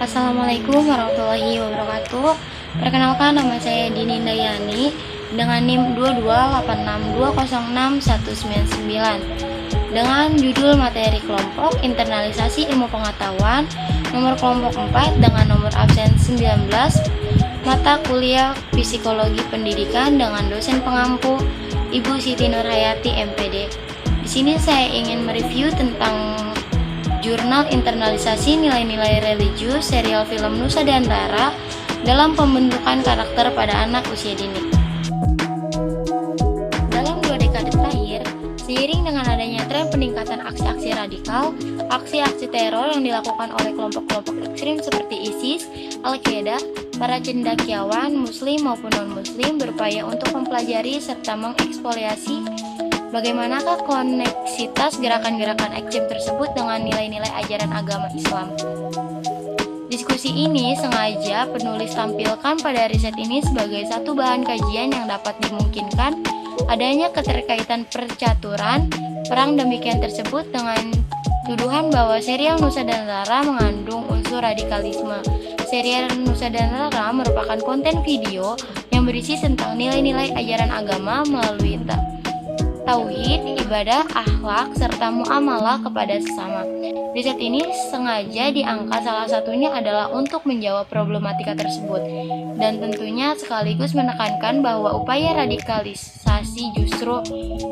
Assalamualaikum warahmatullahi wabarakatuh. Perkenalkan, nama saya Dini Dayani dengan NIM 22862069199 dengan judul materi kelompok internalisasi ilmu pengetahuan, nomor kelompok 4 dengan nomor absen 19, mata kuliah psikologi pendidikan dengan dosen pengampu Ibu Siti Nurhayati MPD. Di sini saya ingin mereview tentang jurnal internalisasi nilai-nilai religius serial film Nusa dan Rara dalam pembentukan karakter pada anak usia dini. Dalam 2 dekade terakhir, seiring dengan adanya tren peningkatan aksi-aksi radikal, aksi-aksi teror yang dilakukan oleh kelompok-kelompok ekstrim seperti ISIS, Al-Qaeda, para cendekiawan muslim maupun non-muslim berupaya untuk mempelajari serta mengeksplorasi bagaimanakah koneksitas gerakan-gerakan ekstrem tersebut dengan nilai-nilai ajaran agama Islam. Diskusi ini sengaja penulis tampilkan pada riset ini sebagai satu bahan kajian yang dapat dimungkinkan adanya keterkaitan percaturan perang demikian tersebut dengan tuduhan bahwa serial Nusa dan Rara mengandung unsur radikalisme. Serial Nusa dan Rara merupakan konten video yang berisi tentang nilai-nilai ajaran agama melalui tauhid, ibadah, akhlak, serta muamalah kepada sesama. Riset ini sengaja diangkat salah satunya adalah untuk menjawab problematika tersebut dan tentunya sekaligus menekankan bahwa upaya radikalisasi justru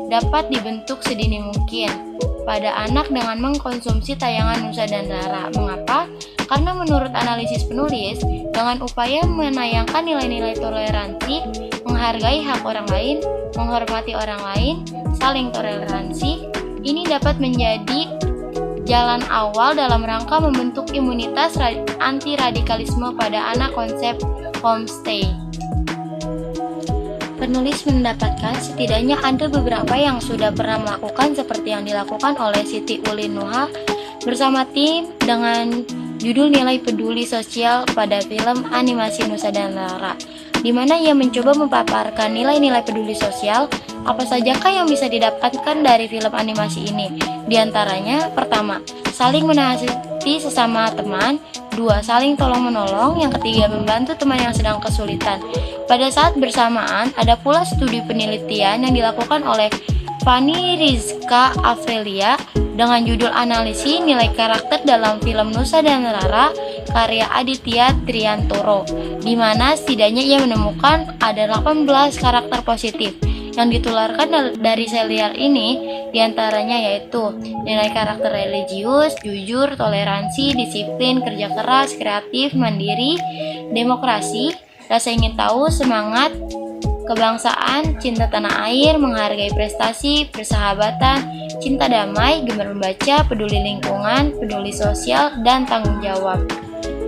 dapat dibentuk sedini mungkin pada anak dengan mengkonsumsi tayangan Nusa dan Rara. Mengapa? Karena menurut analisis penulis, dengan upaya menayangkan nilai-nilai toleransi, menghargai hak orang lain, menghormati orang lain, saling toleransi, ini dapat menjadi jalan awal dalam rangka membentuk imunitas anti-radikalisme pada anak. Konsep homestay. Penulis mendapatkan setidaknya ada beberapa yang sudah pernah melakukan seperti yang dilakukan oleh Siti Ulin Nuha bersama tim dengan judul Nilai Peduli Sosial pada film animasi Nusa dan Rara, di mana ia mencoba memaparkan nilai-nilai peduli sosial. Apa sajakah yang bisa didapatkan dari film animasi ini? Di antaranya, pertama, saling menasihati sesama teman. 2. Saling tolong-menolong. Yang ketiga, membantu teman yang sedang kesulitan. Pada saat bersamaan, ada pula studi penelitian yang dilakukan oleh Fani Rizka Afrelia dengan judul Analisis Nilai Karakter dalam Film Nusa dan Rara karya Aditya Triantoro, di mana setidaknya ia menemukan ada 18 karakter positif yang ditularkan dari serial ini, diantaranya yaitu nilai karakter religius, jujur, toleransi, disiplin, kerja keras, kreatif, mandiri, demokrasi, rasa ingin tahu, semangat, kebangsaan, cinta tanah air, menghargai prestasi, persahabatan, cinta damai, gemar membaca, peduli lingkungan, peduli sosial, dan tanggung jawab.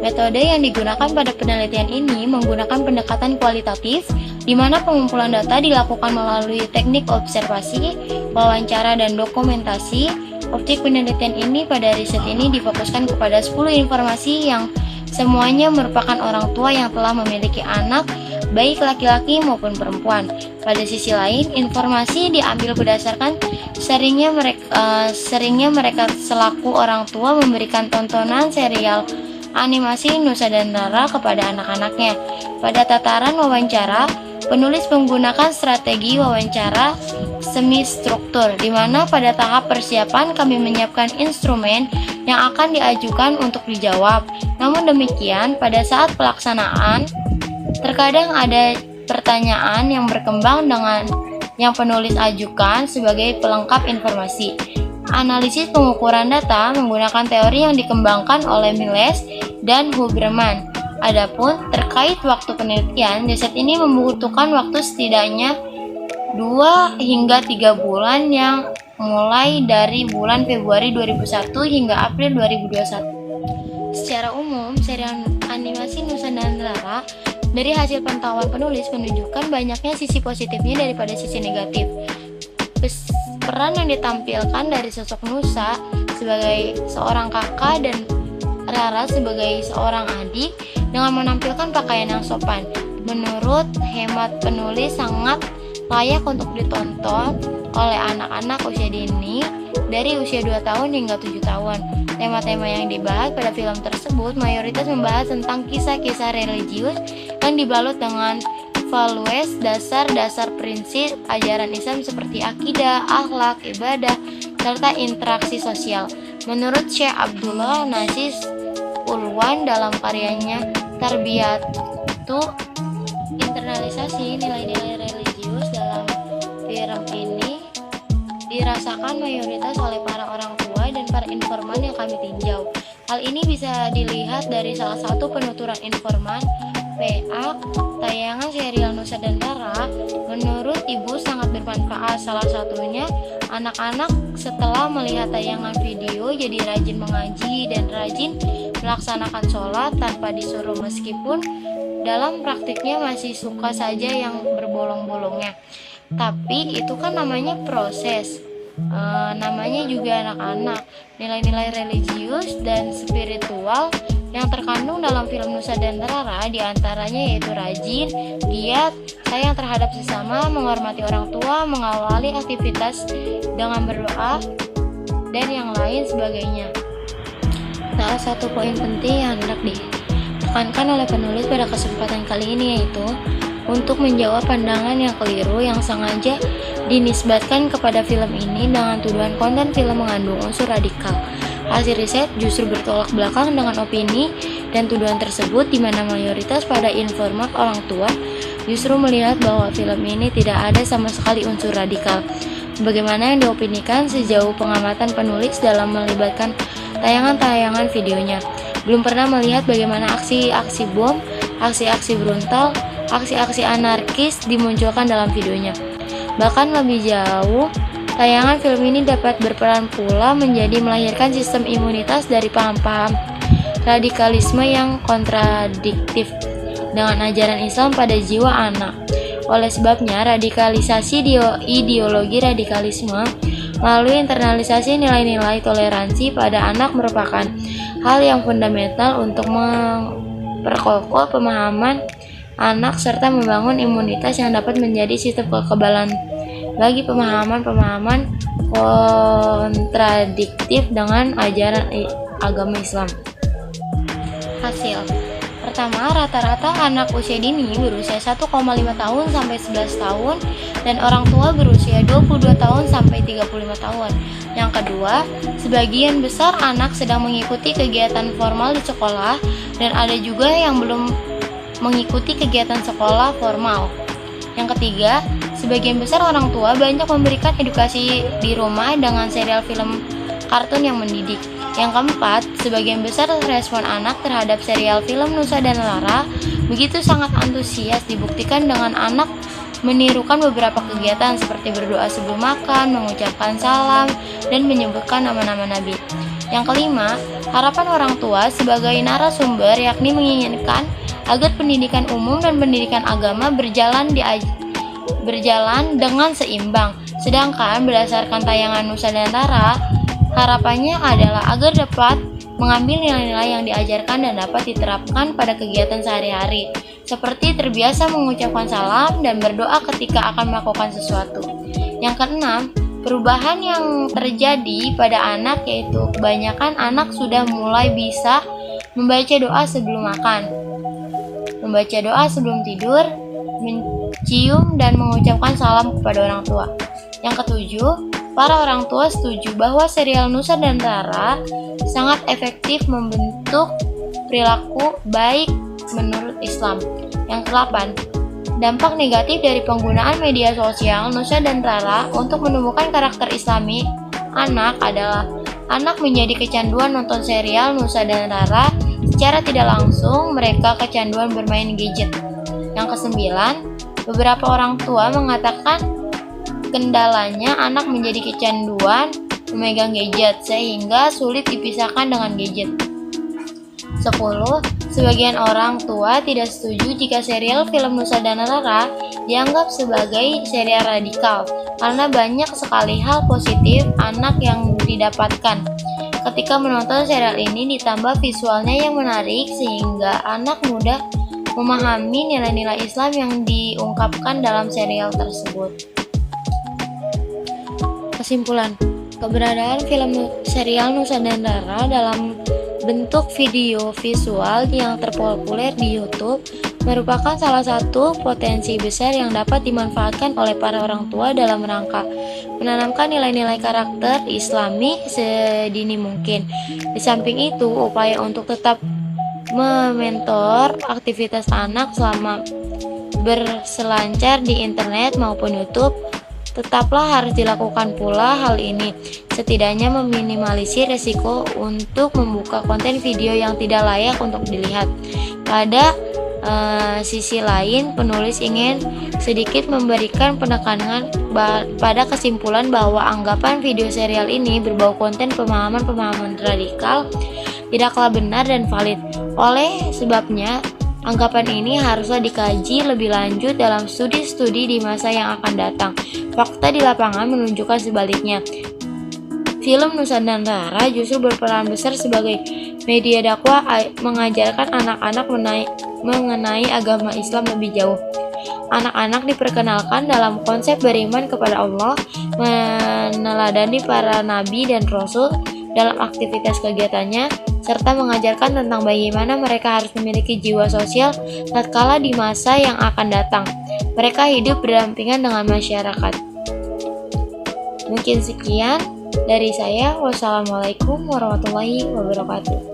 Metode yang digunakan pada penelitian ini menggunakan pendekatan kualitatif, di mana pengumpulan data dilakukan melalui teknik observasi, wawancara, dan dokumentasi. Objek penelitian ini pada riset ini difokuskan kepada 10 informasi yang semuanya merupakan orang tua yang telah memiliki anak, baik laki-laki maupun perempuan. Pada sisi lain, informasi diambil berdasarkan seringnya mereka selaku orang tua memberikan tontonan serial animasi Nusa dan Rara kepada anak-anaknya. Pada tataran wawancara, penulis menggunakan strategi wawancara semi struktur, di mana pada tahap persiapan kami menyiapkan instrumen yang akan diajukan untuk dijawab. Namun demikian, pada saat pelaksanaan, terkadang ada pertanyaan yang berkembang dengan yang penulis ajukan sebagai pelengkap informasi. Analisis pengukuran data menggunakan teori yang dikembangkan oleh Miles dan Huberman. Adapun terkait waktu penelitian, riset ini membutuhkan waktu setidaknya 2 hingga 3 bulan yang mulai dari bulan Februari 2001 hingga April 2021. Secara umum, serial animasi Nusa dan Rara dari hasil pantauan penulis menunjukkan banyaknya sisi positifnya daripada sisi negatif. Peran yang ditampilkan dari sosok Nusa sebagai seorang kakak dan Rara sebagai seorang adik dengan menampilkan pakaian yang sopan, menurut hemat penulis sangat layak untuk ditonton oleh anak-anak usia dini dari usia 2 tahun hingga 7 tahun. Tema-tema yang dibahas pada film tersebut mayoritas membahas tentang kisah-kisah religius yang dibalut dengan values, dasar-dasar prinsip ajaran Islam seperti akidah, akhlak, ibadah, serta interaksi sosial. Menurut Syekh Abdullah Nasis Ulwan dalam karyanya Tarbiyatu, internalisasi nilai-nilai religius dalam film ini dirasakan mayoritas oleh para orang tua dan para informan yang kami tinjau. Hal ini bisa dilihat dari salah satu penuturan informan PA tayangan serial Nusa dan Rara. Menurut ibu sangat bermanfaat. Salah satunya anak-anak setelah melihat tayangan video jadi rajin mengaji dan rajin melaksanakan sholat tanpa disuruh, meskipun dalam praktiknya masih suka saja yang berbolong-bolongnya. Tapi itu kan namanya proses, namanya juga anak-anak. Nilai-nilai religius dan spiritual yang terkandung dalam film Nusa dan Rara diantaranya yaitu rajin, giat, sayang terhadap sesama, menghormati orang tua, mengawali aktivitas dengan berdoa, dan yang lain sebagainya. Salah satu poin penting yang hendak ditekankan oleh penulis pada kesempatan kali ini yaitu untuk menjawab pandangan yang keliru yang sengaja dinisbatkan kepada film ini dengan tuduhan konten film mengandung unsur radikal. Hasil riset justru bertolak belakang dengan opini dan tuduhan tersebut, di mana mayoritas pada informan orang tua justru melihat bahwa film ini tidak ada sama sekali unsur radikal. Bagaimana yang diopinikan sejauh pengamatan penulis dalam melibatkan tayangan-tayangan videonya. Belum pernah melihat bagaimana aksi-aksi bom, aksi-aksi brutal, aksi-aksi anarkis dimunculkan dalam videonya. Bahkan lebih jauh, tayangan film ini dapat berperan pula menjadi melahirkan sistem imunitas dari paham-paham radikalisme yang kontradiktif dengan ajaran Islam pada jiwa anak. Oleh sebabnya, radikalisasi ideologi radikalisme melalui internalisasi nilai-nilai toleransi pada anak merupakan hal yang fundamental untuk memperkokoh pemahaman anak serta membangun imunitas yang dapat menjadi sistem kekebalan bagi pemahaman-pemahaman kontradiktif dengan ajaran agama Islam. Hasil pertama, rata-rata anak usia dini berusia 1,5 tahun sampai 11 tahun dan orang tua berusia 22 tahun sampai 35 tahun. Yang kedua, sebagian besar anak sedang mengikuti kegiatan formal di sekolah dan ada juga yang belum mengikuti kegiatan sekolah formal. Yang ketiga, sebagian besar orang tua banyak memberikan edukasi di rumah dengan serial film kartun yang mendidik. Yang keempat, sebagian besar respon anak terhadap serial film Nusa dan Rara begitu sangat antusias, dibuktikan dengan anak menirukan beberapa kegiatan seperti berdoa sebelum makan, mengucapkan salam, dan menyebutkan nama-nama Nabi. Yang kelima, harapan orang tua sebagai narasumber yakni menginginkan agar pendidikan umum dan pendidikan agama berjalan dengan seimbang. Sedangkan berdasarkan tayangan Nusa dan Rara, harapannya adalah agar dapat mengambil nilai-nilai yang diajarkan dan dapat diterapkan pada kegiatan sehari-hari, seperti terbiasa mengucapkan salam dan berdoa ketika akan melakukan sesuatu. Yang keenam, perubahan yang terjadi pada anak yaitu kebanyakan anak sudah mulai bisa membaca doa sebelum makan, membaca doa sebelum tidur, mencium dan mengucapkan salam kepada orang tua. Yang ketujuh, para orang tua setuju bahwa serial Nusa dan Rara sangat efektif membentuk perilaku baik menurut Islam. Yang kedelapan, dampak negatif dari penggunaan media sosial Nusa dan Rara untuk menumbuhkan karakter Islami anak adalah anak menjadi kecanduan nonton serial Nusa dan Rara. Secara tidak langsung mereka kecanduan bermain gadget. Yang kesembilan, beberapa orang tua mengatakan kendalanya anak menjadi kecanduan memegang gadget sehingga sulit dipisahkan dengan gadget. 10. Sebagian orang tua tidak setuju jika serial film Nusa dan Rara dianggap sebagai serial radikal karena banyak sekali hal positif anak yang didapatkan ketika menonton serial ini, ditambah visualnya yang menarik sehingga anak mudah memahami nilai-nilai Islam yang diungkapkan dalam serial tersebut. Kesimpulan, Keberadaan film serial Nusa dan Rara dalam bentuk video visual yang terpopuler di YouTube merupakan salah satu potensi besar yang dapat dimanfaatkan oleh para orang tua dalam rangka menanamkan nilai-nilai karakter Islami sedini mungkin. Di samping itu, upaya untuk tetap mementor aktivitas anak selama berselancar di internet maupun YouTube tetaplah harus dilakukan pula. Hal ini setidaknya meminimalisir resiko untuk membuka konten video yang tidak layak untuk dilihat. Pada sisi lain, penulis ingin sedikit memberikan penekanan pada kesimpulan bahwa anggapan video serial ini berbau konten pemahaman-pemahaman radikal tidaklah benar dan valid. Oleh sebabnya, anggapan ini haruslah dikaji lebih lanjut dalam studi-studi di masa yang akan datang. Fakta di lapangan menunjukkan sebaliknya. Film Nusa dan Rara justru berperan besar sebagai media dakwah mengajarkan anak-anak mengenai agama Islam lebih jauh. Anak-anak diperkenalkan dalam konsep beriman kepada Allah, meneladani para nabi dan rasul dalam aktivitas kegiatannya, serta mengajarkan tentang bagaimana mereka harus memiliki jiwa sosial tatkala di masa yang akan datang. Mereka hidup berdampingan dengan masyarakat. Mungkin sekian dari saya. Wassalamualaikum warahmatullahi wabarakatuh.